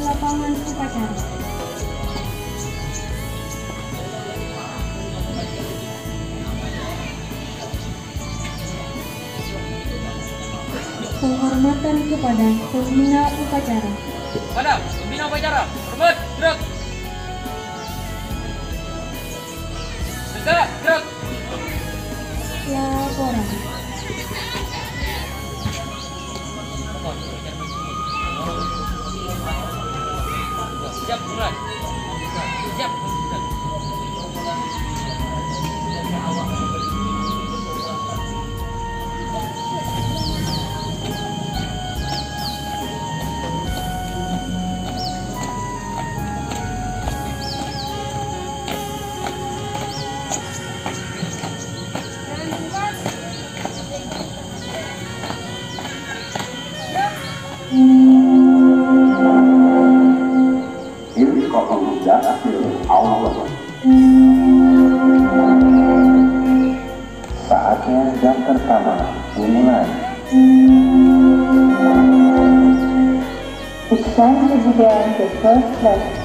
Lapangan upacara. Penghormatan kepada pembina upacara. Pada pembina upacara, hormat, gerak. Tegak, gerak. Laporan. Siap, gerak. Siap, gerak. Saatnya jam pertama dimulai. It's time to begin the first lesson.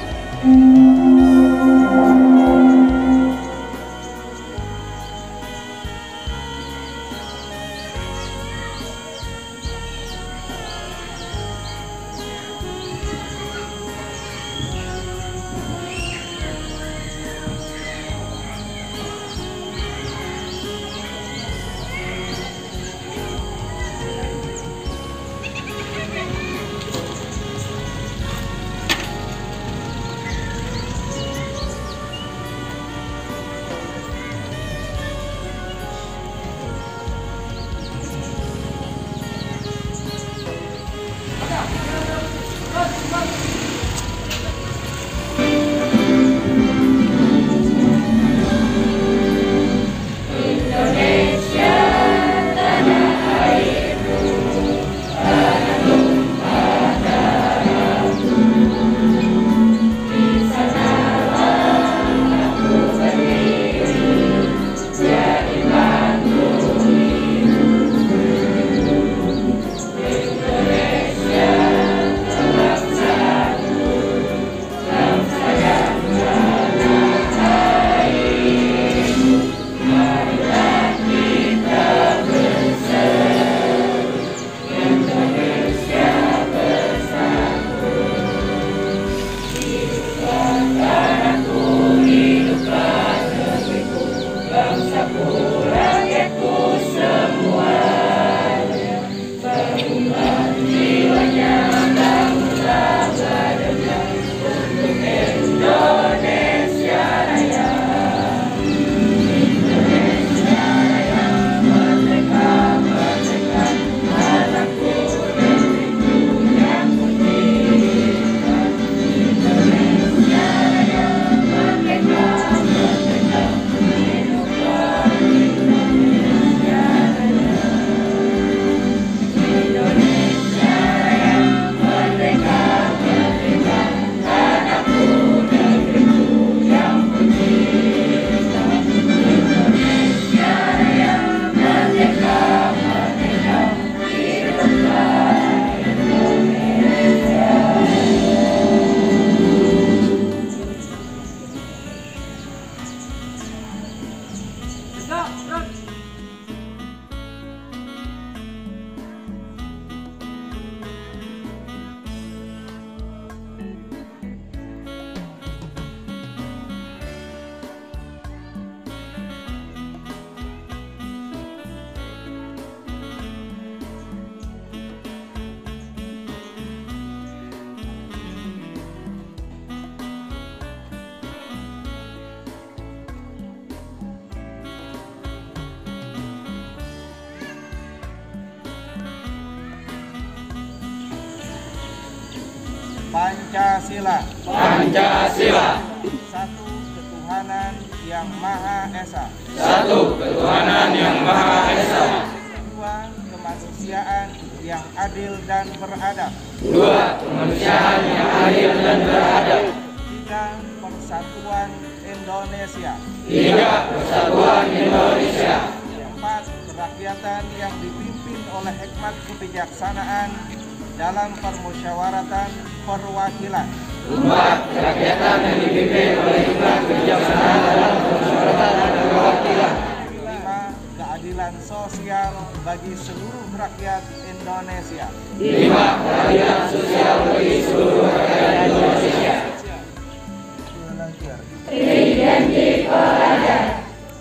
Pancasila. Pancasila. Satu ketuhanan yang Maha Esa. Satu ketuhanan yang Maha Esa. Dua kemanusiaan yang adil dan beradab. Dua kemanusiaan yang adil dan beradab. Tiga persatuan Indonesia. Tiga persatuan Indonesia. Empat kerakyatan yang dipimpin oleh hikmat kebijaksanaan dalam permusyawaratan perwakilan. Empat kerakyatan yang dipimpin oleh hikmat kebijaksanaan dalam permusyawaratan perwakilan. Lima keadilan sosial bagi seluruh rakyat Indonesia. Lima keadilan sosial bagi seluruh rakyat Indonesia.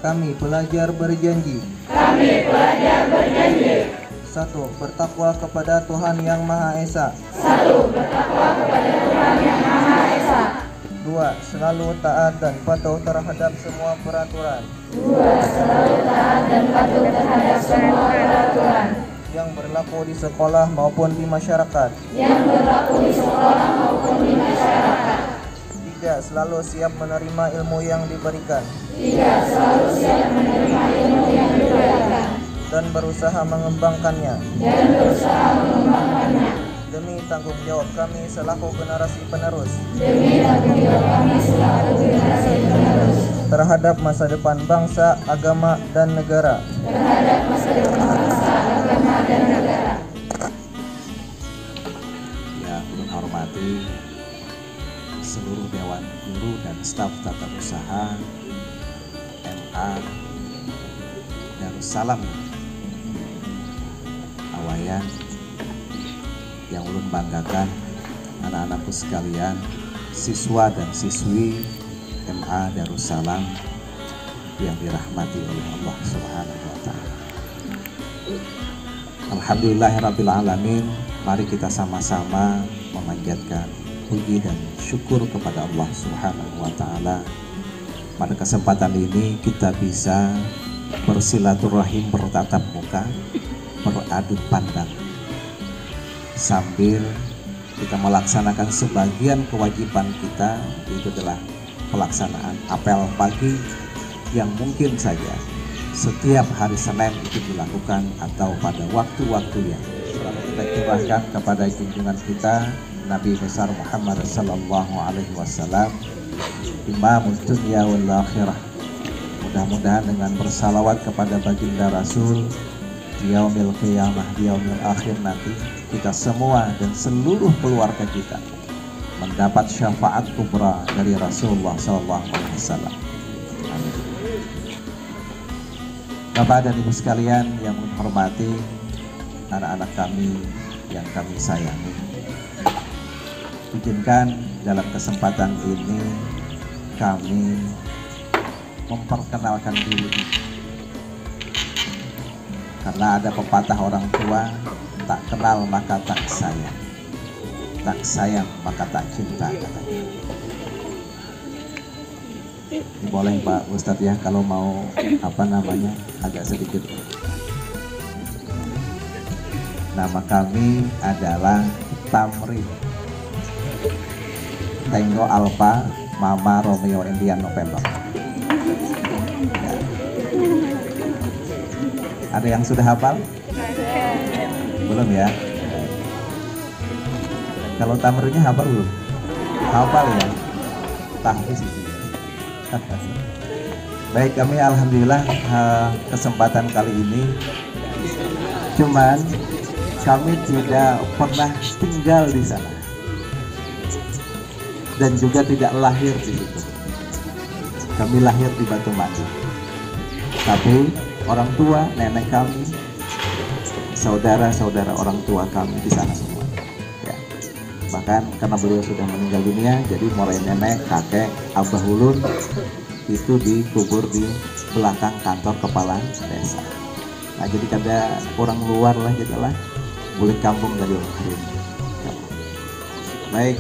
Kami pelajar berjanji. Satu, bertakwa kepada Tuhan Yang Maha Esa. Dua, selalu taat dan patuh terhadap semua peraturan. Yang berlaku di sekolah maupun di masyarakat. Tiga, selalu siap menerima ilmu yang diberikan. Dan berusaha mengembangkannya. Demi tanggung jawab kami selaku generasi penerus. Terhadap masa depan bangsa, agama, dan negara. Yang ulun hormati seluruh Dewan Guru dan staf tata usaha MA Darussalam Awayan, yang ulun banggakan anak-anakku sekalian, siswa dan siswi MA Darussalam yang dirahmati oleh Allah Subhanahu wa Ta'ala. Alhamdulillahirabbil alamin. Mari kita sama-sama memanjatkan puji dan syukur kepada Allah Subhanahu wa Ta'ala. Pada kesempatan ini kita bisa bersilaturahim, bertatap muka, beradu pandang, sambil kita melaksanakan sebagian kewajiban kita, yaitu adalah pelaksanaan apel pagi yang mungkin saja setiap hari Senin itu dilakukan atau pada waktu-waktu yang selalu kita curahkan kepada junjungan kita Nabi besar Muhammad sallallahu alaihi wasallam, Imamud Dunya wal Akhirah. Mudah-mudahan dengan bersalawat kepada baginda Rasul di yaumil qiyamah, di yaumil akhir nanti, kita semua dan seluruh keluarga kita mendapat syafaat kubra dari Rasulullah sallallahu alaihi wasallam. Amin. Bapak dan Ibu sekalian yang menghormati, anak-anak kami yang kami sayangi, izinkan dalam kesempatan ini kami memperkenalkan diri. Karena ada pepatah orang tua, tak kenal maka tak sayang, tak sayang maka tak cinta, katanya. Ini boleh Pak Ustadz ya, kalau mau agak sedikit. Nama kami adalah Tamrin Tango Alpha Mama Romeo Indian November. Ya. Ada yang sudah hafal? Belum ya? Kalau Tamrinnya hafal belum? Hafal ya? Tahfiz itu. Baik, kami alhamdulillah kesempatan kali ini, cuman kami tidak pernah tinggal di sana dan juga tidak lahir di situ. Kami lahir di Batu Mandi, tapi orang tua, nenek kami, saudara-saudara orang tua kami di sana semua. Ya. Bahkan karena beliau sudah meninggal dunia, jadi mulai nenek, kakek, abah ulun itu dikubur di belakang kantor kepala desa. Nah, jadi kada orang luar lah gitu lah, boleh kampung dari orang ini. Baik,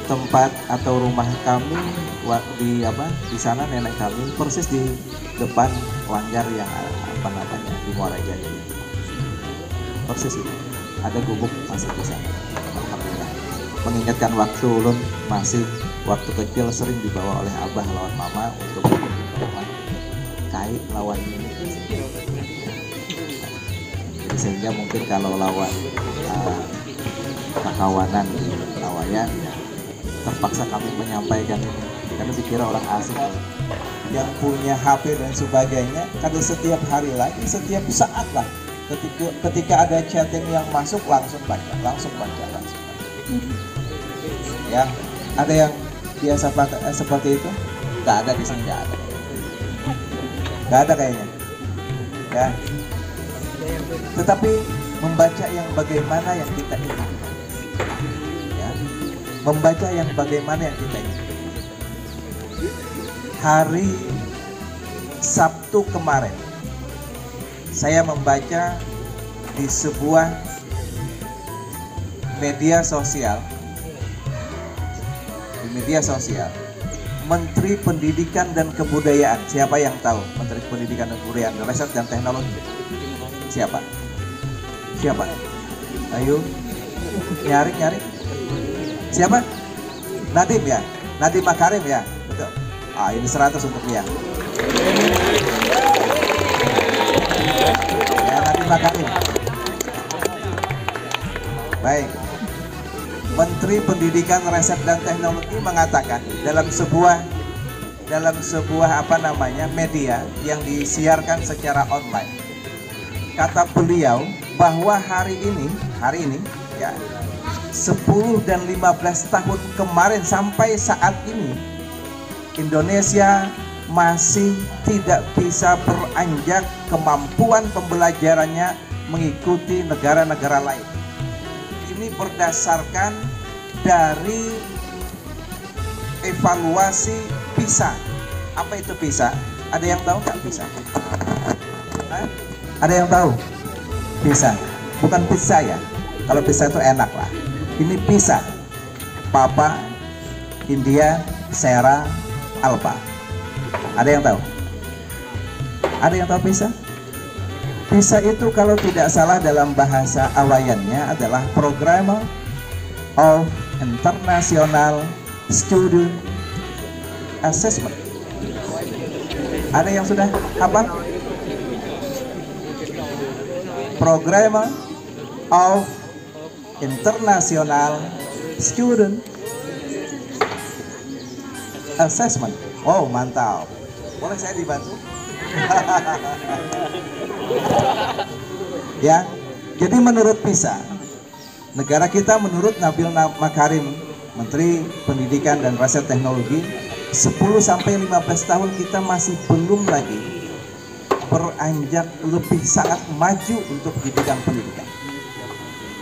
tempat atau rumah kami di sana nenek kami persis di depan langgar yang di Muara Jaya. Persis itu ada gubuk masih di sana. Alhamdulillah. mengingatkan waktu ulun masih waktu kecil sering dibawa oleh abah lawan mama untuk kait lawan ini. Jadi sehingga mungkin kalau lawan kakawanan di lawayan ya terpaksa kami menyampaikan ini karena dikira orang asing. Yang punya HP dan sebagainya, kada setiap hari lagi, setiap saat lah. Ketika ada chatting yang masuk langsung baca. Ya, ada yang biasa pakai seperti itu? Nggak ada di sini, nggak ada kayaknya. Ya. Tetapi membaca yang bagaimana yang kita ingin. Ya. Membaca yang bagaimana yang kita ingin. Hari Sabtu kemarin saya membaca di sebuah media sosial, Menteri Pendidikan dan Kebudayaan. Siapa yang tahu Menteri Pendidikan dan Kebudayaan, Riset dan Teknologi? Siapa? Ayo nyari. Siapa? Nadiem ya? Nadiem Makarim ya? Betul. Ini 100 untuk dia. Ya, Nadiem Makarim. Baik. Menteri Pendidikan, Riset dan Teknologi mengatakan dalam sebuah media yang disiarkan secara online. Kata beliau bahwa hari ini ya 10 dan 15 tahun kemarin sampai saat ini Indonesia masih tidak bisa beranjak kemampuan pembelajarannya mengikuti negara-negara lain. Ini berdasarkan dari evaluasi PISA. Apa itu PISA? Ada yang tahu nggak PISA? Ada yang tahu? PISA, bukan pizza ya. Kalau pizza itu enak lah. Ini PISA. Papa, India, Sierra, Alpha. Ada yang tahu? Ada yang tahu PISA? PISA itu kalau tidak salah dalam bahasa awayannya adalah Program of International Student Assessment. Ada yang sudah apa? Program of International Student Assessment. Oh, mantap. Boleh saya dibantu? Ya. Jadi menurut PISA, negara kita menurut Nadiem Makarim, Menteri Pendidikan dan Riset Teknologi, 10 sampai 15 tahun kita masih belum lagi beranjak lebih sangat maju untuk di bidang pendidikan.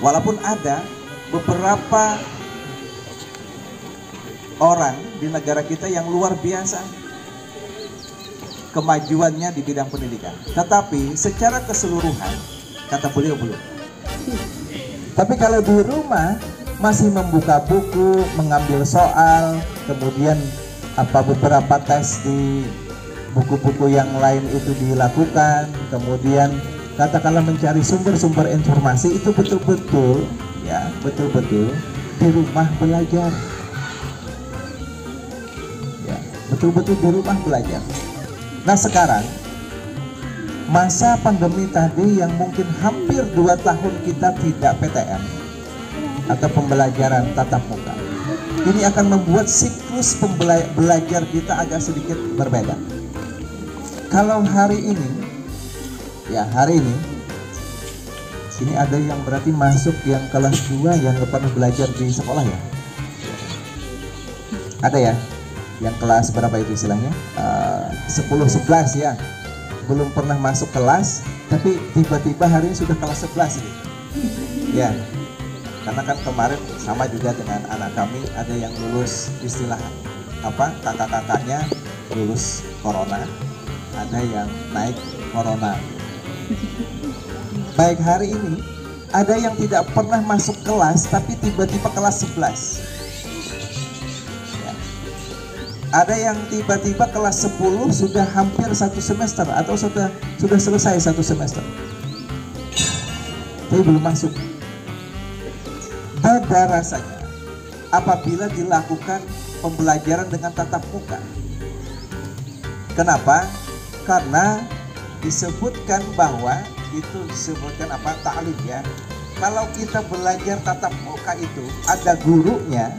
Walaupun ada beberapa orang di negara kita yang luar biasa kemajuannya di bidang pendidikan, tetapi secara keseluruhan kata beliau belum. Tapi kalau di rumah masih membuka buku, mengambil soal, kemudian beberapa tes di buku-buku yang lain itu dilakukan, kemudian katakanlah mencari sumber-sumber informasi, itu betul-betul ya, betul-betul di rumah belajar. Ya, betul-betul di rumah belajar. Nah, sekarang masa pandemi tadi yang mungkin hampir 2 tahun kita tidak PTM atau pembelajaran tatap muka, ini akan membuat siklus belajar kita agak sedikit berbeda. Kalau hari ini ada yang berarti masuk yang kelas 2 yang pernah belajar di sekolah ya? Ada ya? Yang kelas berapa itu istilahnya? 10-11 ya, belum pernah masuk kelas, tapi tiba-tiba hari ini sudah kelas 11 ini. Ya, karena kan kemarin sama juga dengan anak kami, ada yang lulus istilah kakak-kakaknya lulus corona, ada yang naik corona. Baik, hari ini ada yang tidak pernah masuk kelas tapi tiba-tiba kelas 11. Ada yang tiba-tiba kelas 10 sudah hampir 1 semester atau sudah selesai 1 semester, tapi belum masuk. Beda rasanya apabila dilakukan pembelajaran dengan tatap muka. Kenapa? Karena disebutkan bahwa itu disebutkan apa, ta'lim ya. Kalau kita belajar tatap muka itu ada gurunya,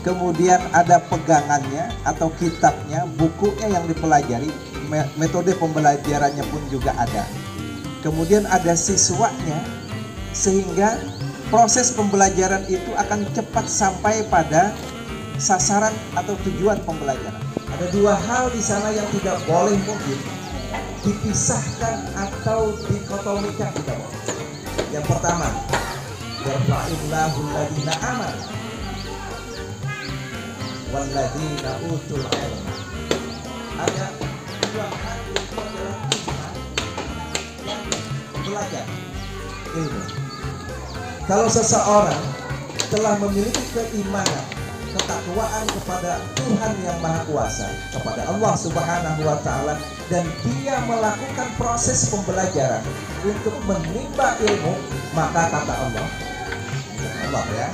kemudian ada pegangannya atau kitabnya, bukunya yang dipelajari, metode pembelajarannya pun juga ada. Kemudian ada siswanya, sehingga proses pembelajaran itu akan cepat sampai pada sasaran atau tujuan pembelajaran. Ada dua hal di sana yang tidak boleh mungkin dipisahkan atau dikotomikan kita. Yang pertama, yarfa'illahu alladziina aamanu walladziina utul ilm. Ada dua hal itu adalah iman dan belajar ilmu. Kalau seseorang telah memiliki keimanan, ketakwaan kepada Tuhan yang Maha Kuasa, kepada Allah Subhanahu wa Ta'ala, dan dia melakukan proses pembelajaran untuk menimba ilmu, maka kata Allah ya,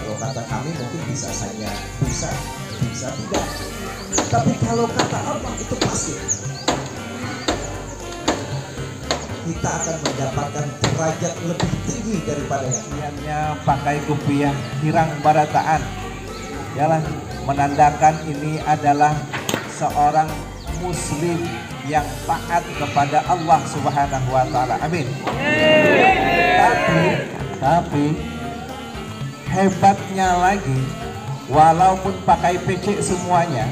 kalau kata kami mungkin bisa saja bisa tidak, tapi kalau kata Allah itu pasti kita akan mendapatkan derajat lebih tinggi daripada yang pakai kopiah hirang barataan. Yalah, menandakan ini adalah seorang muslim yang taat kepada Allah Subhanahu wa Ta'ala. Amin. Tapi hebatnya lagi, walaupun pakai PC semuanya,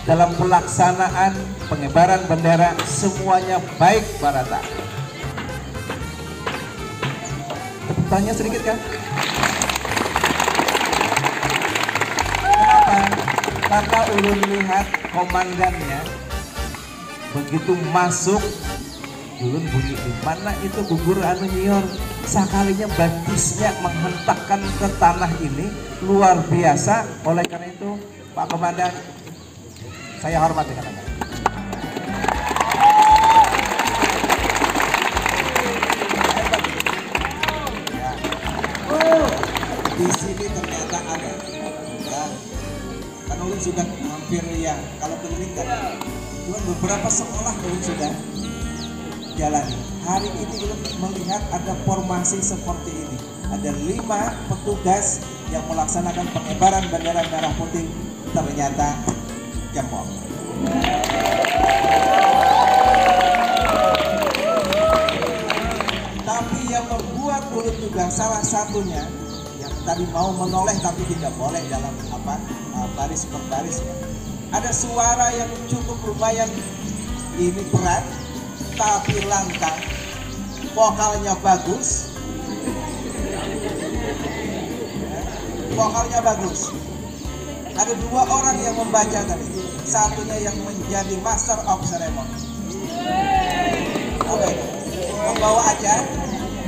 dalam pelaksanaan pengibaran bendera semuanya baik barata. Tanya sedikit kan? Kenapa? Karena ulun lihat komandannya begitu masuk, ulun bunyi di mana itu gugur anu nyior, sekalinya batisnya menghentakkan ke tanah ini luar biasa. Oleh karena itu, Pak Komandan, saya hormat dengan Anda. Di sini ternyata ada, ya, kan ulun sudah hampir ya, kalau keliling kan, beberapa sekolah ulun sudah jalani. Hari ini ulun melihat ada formasi seperti ini. Ada 5 petugas yang melaksanakan pengibaran bendera merah putih, ternyata jempol. Tapi yang membuat ulun juga salah satunya yang tadi mau menoleh tapi tidak boleh dalam baris per baris ya. Ada suara yang cukup lumayan ini berat tapi lantang, vokalnya bagus, Ada 2 orang yang membaca tadi, satunya yang menjadi master of ceremony. Apa itu?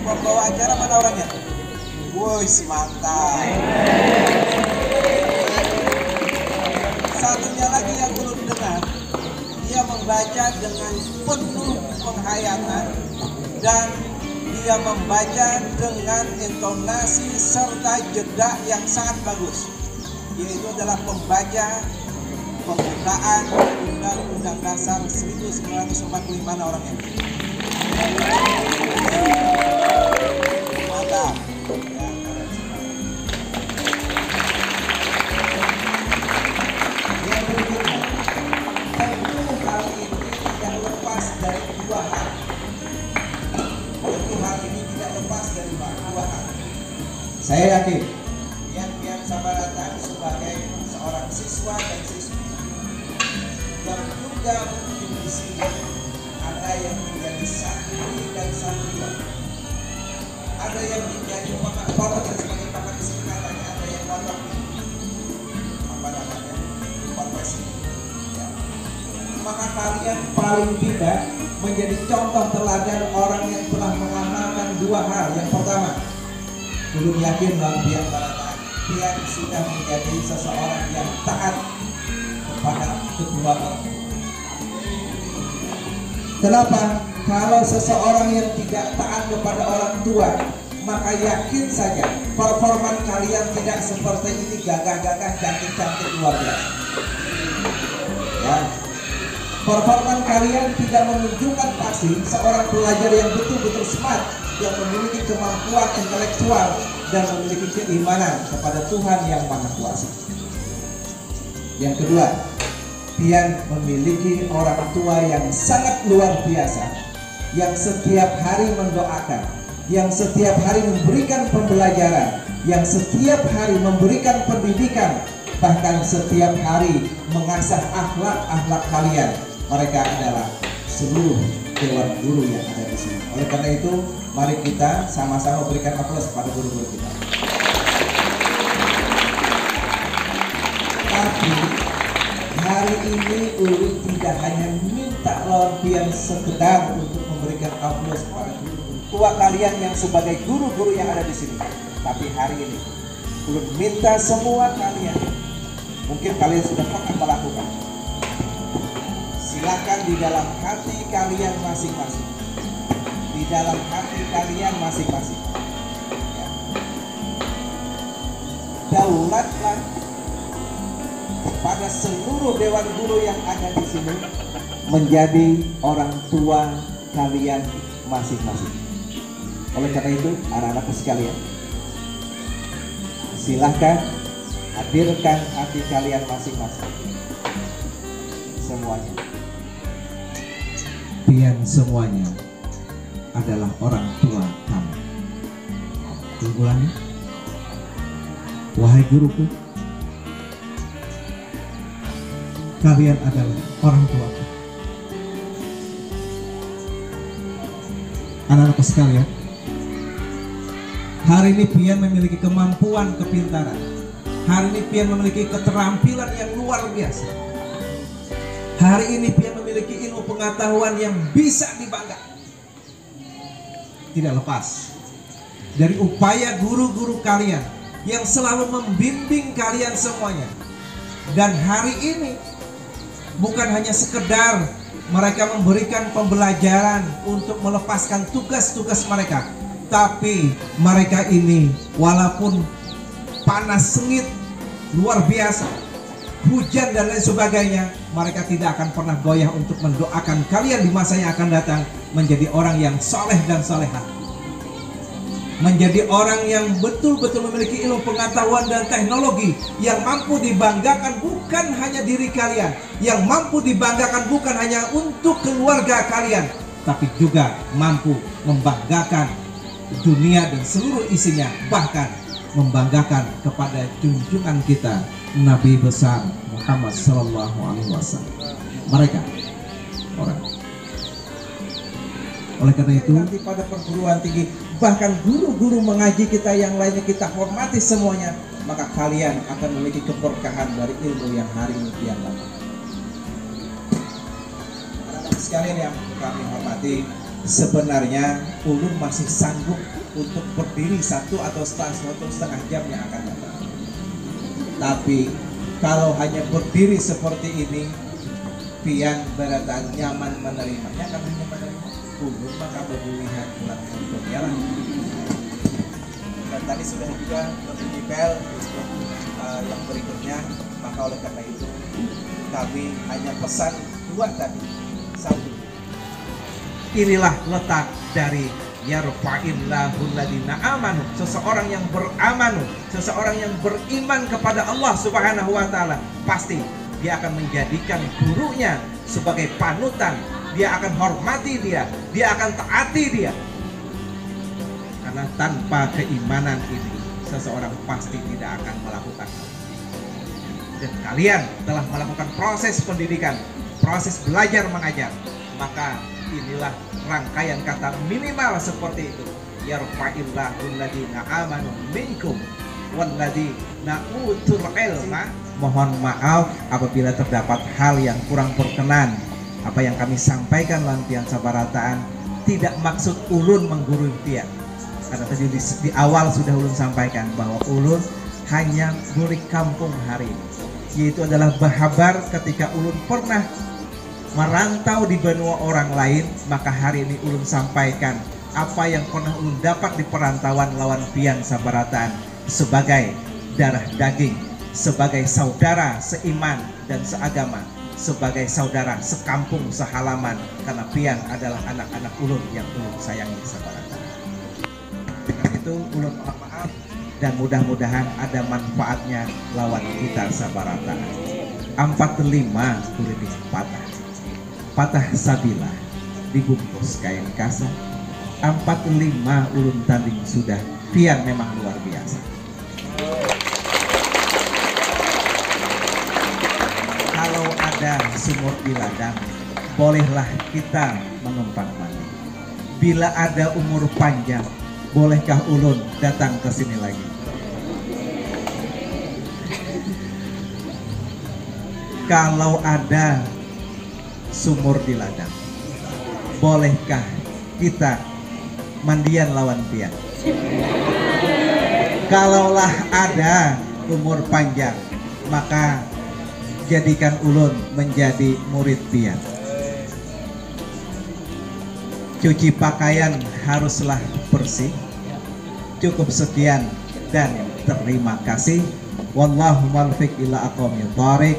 Pembawa acara mana orangnya? Wuih, mantap. Satunya lagi yang belum dengar, dia membaca dengan penuh penghayatan dan dia membaca dengan intonasi serta jeda yang sangat bagus. Yaitu adalah pembaca pembukaan Undang-Undang Dasar 1945 orangnya. Mantap. Yang berikutnya, tentu hal ini tidak lepas dari 2 hal. Saya yakin Pian Sabaratan sebagai seorang siswa dan siswi yang juga mungkin di sini ada yang menjadi santri dan santriwan, ada yang menjadi pokok dan sebagai pakar di sini katanya ada yang pondok profesi. Ya. Maka kalian paling tidak menjadi contoh teladan orang yang telah mengamalkan 2 hal. Yang pertama, belum yakin bahwa Pian sudah menjadi seseorang yang taat kepada kedua orang tua. Kenapa? Kalau seseorang yang tidak taat kepada orang tua maka yakin saja performa kalian tidak seperti ini gagah-gagah, cantik-cantik, luar biasa. Ya. Performa kalian tidak menunjukkan pasti seorang pelajar yang betul-betul smart, yang memiliki kemampuan intelektual dan memiliki keimanan kepada Tuhan yang Maha Kuasa. Yang kedua, Pian memiliki orang tua yang sangat luar biasa, yang setiap hari mendoakan, yang setiap hari memberikan pembelajaran, yang setiap hari memberikan pendidikan, bahkan setiap hari mengasah akhlak-akhlak kalian. Mereka adalah seluruh dewan guru yang ada di sini. Oleh karena itu, mari kita sama-sama berikan aplaus kepada guru-guru kita. Tapi hari ini Ulun tidak hanya minta lawan Pian sekedar untuk memberikan aplaus kepada guru-guru tua kalian yang sebagai guru-guru yang ada di sini. Tapi hari ini Ulun minta semua kalian, mungkin kalian sudah pernah melakukan, silakan di dalam hati kalian masing-masing, di dalam hati kalian masing-masing, ya, daulatlah pada seluruh dewan guru yang ada di sini menjadi orang tua kalian masing-masing. Oleh karena itu, anak-anakku sekalian, silahkan hadirkan hati kalian masing-masing, semuanya. Pian semuanya adalah orang tua kamu. Ulangi, wahai guruku, kalian adalah orang tua. Anak-anakku sekalian, hari ini Pian memiliki kemampuan kepintaran. Hari ini Pian memiliki keterampilan yang luar biasa. Hari ini Pian memiliki ilmu pengetahuan yang bisa dibanggakan. Tidak lepas dari upaya guru-guru kalian yang selalu membimbing kalian semuanya. Dan hari ini bukan hanya sekedar mereka memberikan pembelajaran untuk melepaskan tugas-tugas mereka, tapi mereka ini walaupun panas sengit luar biasa, hujan dan lain sebagainya, mereka tidak akan pernah goyah untuk mendoakan kalian di masa yang akan datang menjadi orang yang soleh dan solehah, menjadi orang yang betul-betul memiliki ilmu pengetahuan dan teknologi yang mampu dibanggakan bukan hanya diri kalian, yang mampu dibanggakan bukan hanya untuk keluarga kalian, tapi juga mampu membanggakan dunia dan seluruh isinya, bahkan membanggakan kepada junjungan kita Nabi besar Muhammad Sallallahu Alaihi Wasallam. Mereka orang. Oleh karena itu, nanti pada perguruan tinggi, bahkan guru-guru mengaji kita yang lainnya kita hormati semuanya, maka kalian akan memiliki keberkahan dari ilmu yang hari ini Pian dapat. Anak-anak sekalian yang kami hormati, sebenarnya Ulun masih sanggup untuk berdiri 1 atau setengah jam yang akan datang. Tapi kalau hanya berdiri seperti ini, Pian berada nyaman menerimanya, kami hanya menerima. Ulun maka melihat bulan dunia lah. Dan tadi sudah juga berbunyi bel untuk yang berikutnya. Maka oleh karena itu kami hanya pesan 2 tadi. 1, inilah letak dari yarfa'illahul ladina amanu, seseorang yang beramanu, seseorang yang beriman kepada Allah Subhanahu wa taala, pasti dia akan menjadikan gurunya sebagai panutan. Dia akan hormati dia akan taati dia. Karena tanpa keimanan ini, seseorang pasti tidak akan melakukan hal ini. Dan kalian telah melakukan proses pendidikan, proses belajar mengajar, maka inilah rangkaian kata minimal seperti itu. Yarfa'illahul ladina amanu minkum walladzina utul ilma. Mohon maaf apabila terdapat hal yang kurang berkenan. Apa yang kami sampaikan lampian sabarataan tidak maksud Ulun menggurui Pian. Karena tadi di awal sudah Ulun sampaikan bahwa Ulun hanya murid kampung hari ini, yaitu adalah bahabar ketika Ulun pernah merantau di benua orang lain. Maka hari ini Ulun sampaikan apa yang pernah ulun dapat di perantauan lawan pian sabarataan sebagai darah daging, sebagai saudara seiman dan seagama, sebagai saudara sekampung sehalaman, karena pian adalah anak-anak ulun yang ulun sayangi sabarataan. Dengan itu ulun mohon maaf dan mudah-mudahan ada manfaatnya lawan kita sabarataan. 45 kulit patah sabila dibungkus kain kasar. 45 ulun tanding sudah, pian memang luar biasa. Kalau ada sumur di ladang, bolehlah kita mengempang mandi. Bila ada umur panjang, bolehkah ulun datang ke sini lagi? Kalau ada sumur di ladang, bolehkah kita mandian lawan pian? Kalaulah ada umur panjang, maka jadikan ulun menjadi murid pian. Cuci pakaian haruslah bersih. Cukup sekian dan terima kasih. Wallahu muwaffiq ila aqwamit thoriq.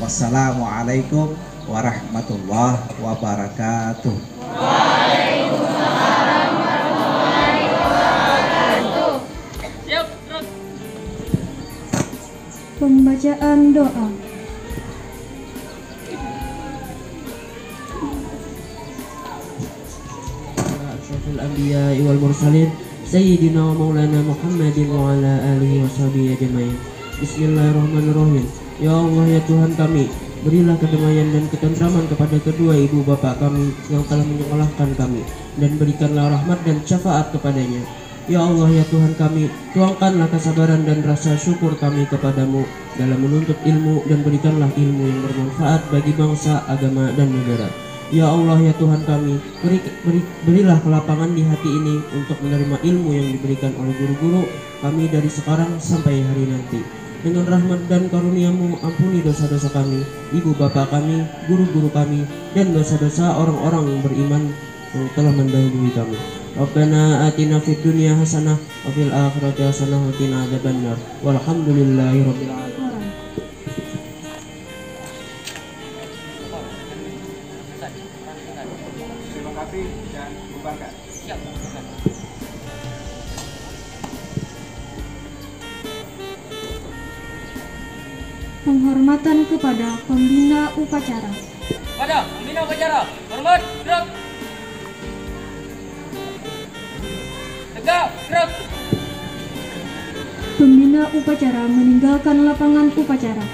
Wassalamualaikum warahmatullahi wabarakatuh. Waalaikumsalam warahmatullahi wabarakatuh. Yuk, terus. Pembacaan doa. Asyrafil anbiya'i wal mursalin Sayyidina wa maulana Muhammadin wa ala alihi wa sahbihi ajma'in. Bismillahirrahmanirrahim. Ya Allah ya Tuhan kami, berilah kedamaian dan ketentraman kepada kedua ibu bapak kami yang telah menyekolahkan kami, dan berikanlah rahmat dan syafaat kepadanya. Ya Allah ya Tuhan kami, tuangkanlah kesabaran dan rasa syukur kami kepadamu dalam menuntut ilmu, dan berikanlah ilmu yang bermanfaat bagi bangsa, agama, dan negara. Ya Allah ya Tuhan kami, berilah kelapangan di hati ini untuk menerima ilmu yang diberikan oleh guru-guru kami dari sekarang sampai hari nanti. Dengan rahmat dan karunia-Mu, ampuni dosa-dosa kami, ibu bapak kami, guru-guru kami, dan dosa-dosa orang-orang yang beriman yang telah mendahului kami. Rabbana atina fid dunya hasanah wa fil akhirati hasanah wa qina adzabannar. Walhamdulillahirabbil alamin. Terima kasih dan bubarkan. Penghormatan kepada pembina upacara. Pada pembina upacara, hormat, gerak. Tegak, gerak. Pembina upacara meninggalkan lapangan upacara.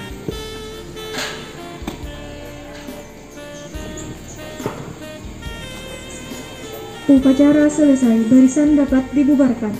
Upacara selesai, barisan dapat dibubarkan.